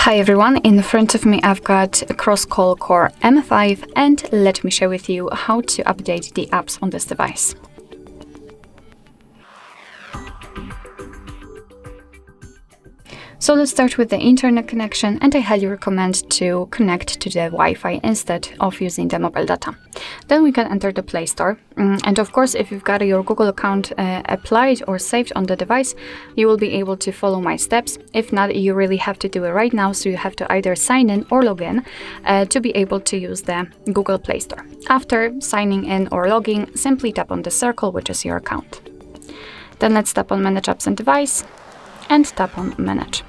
Hi everyone, in front of me I've got CROSSCALL Core M5 and let me share with you how to update the apps on this device. So let's start with the internet connection, and I highly recommend to connect to the Wi-Fi instead of using the mobile data. Then we can enter the Play Store, and of course if you've got your Google account applied or saved on the device, you will be able to follow my steps. If not, you really have to do it right now, so you have to either sign in or log in to be able to use the Google Play Store. After signing in or logging, simply tap on the circle, which is your account. Then let's tap on Manage Apps and Device and tap on Manage.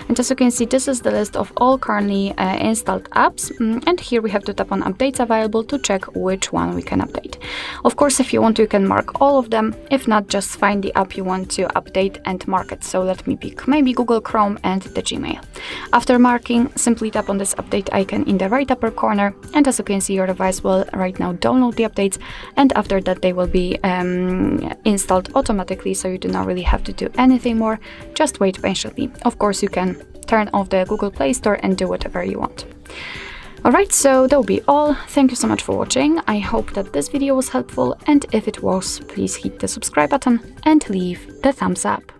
And as you can see, this is the list of all currently installed apps, and here we have to tap on Updates Available to check which one we can update. Of course, if you want to, you can mark all of them. If not, just find the app you want to update and mark it. So let me pick maybe Google Chrome and the Gmail. After marking, simply tap on this update icon in the right upper corner, and as you can see, your device will right now download the updates, and after that they will be installed automatically, so you do not really have to do anything more. Just wait patiently. Of course, you can turn off the Google Play Store and do whatever you want. Alright, so that will be all. Thank you so much for watching. I hope that this video was helpful, and if it was, please hit the subscribe button and leave the thumbs up.